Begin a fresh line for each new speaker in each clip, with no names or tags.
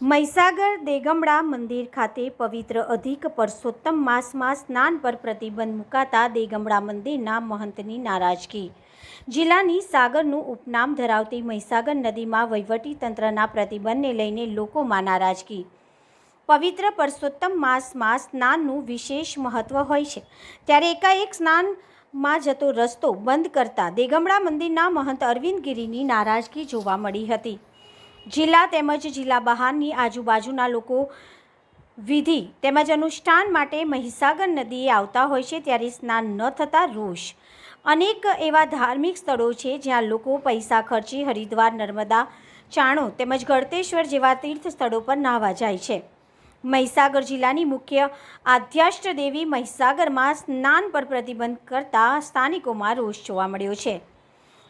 મહીસાગર દેગમડા મંદિર ખાતે પવિત્ર અધિક પરસોત્તમ માસમાં સ્નાન પર પ્રતિબંધ મુકાતા દેગમડા મંદિરના મહંતની નારાજગી। જિલ્લાની સાગરનું ઉપનામ ધરાવતી મહીસાગર નદીમાં વહીવટીતંત્રના પ્રતિબંધને લઈને લોકોમાં નારાજગી। પવિત્ર પરસોત્તમ માસમાં સ્નાનનું વિશેષ મહત્વ હોય છે, ત્યારે એકાએક સ્નાનમાં જતો રસ્તો બંધ કરતા દેગમડા મંદિરના મહંત અરવિંદ ગિરીની નારાજગી જોવા મળી હતી। જિલ્લા તેમજ જિલ્લા બહારની આજુબાજુના લોકો વિધિ તેમજ અનુષ્ઠાન માટે મહીસાગર નદીએ આવતા હોય છે, ત્યારે સ્નાન ન થતાં રોષ। અનેક એવા ધાર્મિક સ્થળો છે જ્યાં લોકો પૈસા ખર્ચી હરિદ્વાર, નર્મદા, ચાણો તેમજ ગળતેશ્વર જેવા તીર્થ સ્થળો પર નાહવા જાય છે। મહીસાગર જિલ્લાની મુખ્ય આધ્યાષ્ટ દેવી મહીસાગરમાં સ્નાન પર પ્રતિબંધ કરતા સ્થાનિકોમાં રોષ જોવા મળ્યો છે।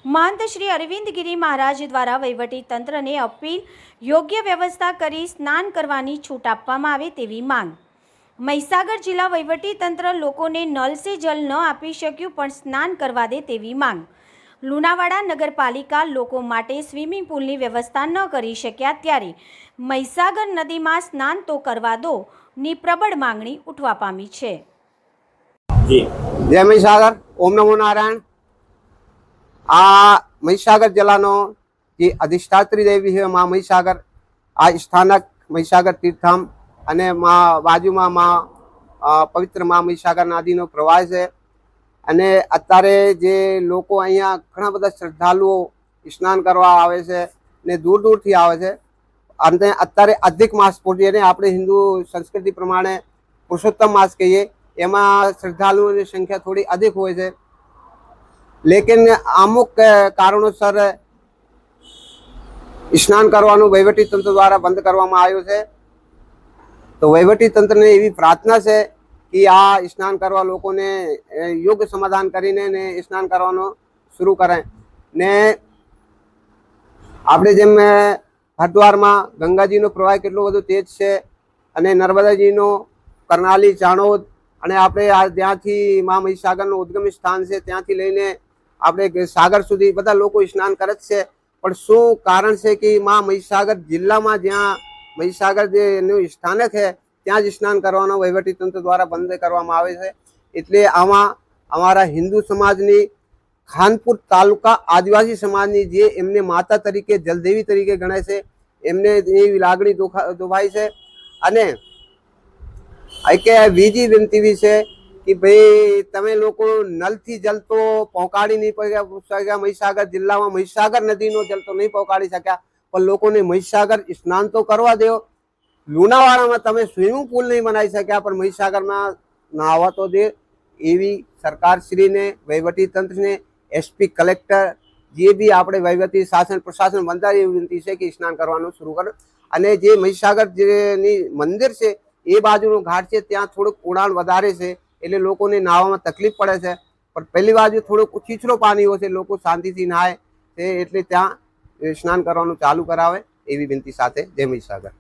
મહંત શ્રી અરવિંદ ગિરી મહારાજ દ્વારા વહીવટી તંત્રને અપીલ યોગ્ય વ્યવસ્થા કરી સ્નાન કરવાની છૂટ આપવામાં આવે તેવી માંગ। મહીસાગર જિલ્લા વહીવટી તંત્ર લોકોને નલ સે જલ ન આપી શક્યું, પણ સ્નાન કરવા દે તેવી માંગ। લુણાવાડા નગરપાલિકા લોકો માટે સ્વિમિંગ પુલની વ્યવસ્થા ન કરી શક્યા, ત્યારે મહીસાગર નદીમાં સ્નાન તો કરવા દો ની પ્રબળ માંગણી ઉઠવા પામી છે।
જય મહીસાગર, ઓમ નમો નારાયણ। આ મહીસાગર જિલ્લાનો જે અધિષ્ઠાત્રી દેવી છે મા મહીસાગર, આ સ્થાનક મહીસાગર તીર્થધામ અને બાજુમાં પવિત્ર મા મહીસાગર નદીનો પ્રવાહ છે। અને અત્યારે જે લોકો અહીંયા ઘણા બધા શ્રદ્ધાળુઓ સ્નાન કરવા આવે છે ને દૂર દૂરથી આવે છે। અને અત્યારે અધિક માસ પૂરીને આપણે હિન્દુ સંસ્કૃતિ પ્રમાણે પુરુષોત્તમ માસ કહીએ, એમાં શ્રદ્ધાળુઓની સંખ્યા થોડી અધિક હોય છે। લેકિન અમુક કારણોસર સ્નાન કરવાનું વહીવટી તંત્ર દ્વારા બંધ કરવામાં આવ્યું છે। તો વહીવટી તંત્રને એવી પ્રાર્થના છે કે આ સ્નાન કરવા લોકોને યોગ્ય સમાધાન કરીને સ્નાન કરવાનું શરૂ કરે। ને આપણે જેમ હરિદ્વારમાં ગંગાજીનો પ્રવાહ કેટલો બધો તેજ છે, અને નર્મદાજીનો કરનાલી, ચાણોદ, અને આપણે ત્યાંથી મા મહીસાગરનું ઉદ્ગમ સ્થાન છે, ત્યાંથી લઈને આપણે સાગર સુધી બધા લોકો સ્નાન કરે જ છે। પણ શું કારણ છે કે મા મહીસાગર જિલ્લામાં જ્યાં મહીસાગર જે એનું સ્થાનક છે ત્યાં જ સ્નાન કરવાનો વહીવટી તંત્ર દ્વારા બંધ કરવામાં આવે છે। એટલે આમાં અમારા હિન્દુ સમાજની ખાનપુર તાલુકા આદિવાસી સમાજની જે એમને માતા તરીકે, જલદેવી તરીકે ગણાય છે, એમને એવી લાગણી દુભાઈ છે। અને બીજી વિનંતી છે કે ભાઈ તમે લોકો નલથી જલ તો પહોંચાડી નહીં શક્યા, મહીસાગર જિલ્લામાં મહીસાગર નદીનો જલ તો નહીં પહોંચાડી શક્યા, પણ લોકોને મહીસાગર સ્નાન તો કરવા દો। લુણાવાડામાં તમે સ્વિમિંગ પુલ નહીં બનાવી શક્યા, પણ મહીસાગરમાં નાહવા તો દે। એવી સરકારશ્રીને, વહીવટી તંત્રને, એસપી, કલેક્ટર, જે બી આપણે વહીવટી શાસન પ્રશાસન બંધાય એવી વિનંતી છે કે સ્નાન કરવાનું શરૂ કરે। અને જે મહીસાગર જેની મંદિર છે એ બાજુનો ઘાટ છે, ત્યાં થોડુંક ઉડાણ વધારે છે, એટલે લોકોને નાહવામાં તકલીફ પડે છે। પણ પહેલી બાજુ થોડુંક છીછરો પાણી હોય છે, લોકો શાંતિથી નાહે છે, એટલે ત્યાં સ્નાન કરવાનું ચાલુ કરાવે એવી વિનંતી સાથે જય મહીસાગર।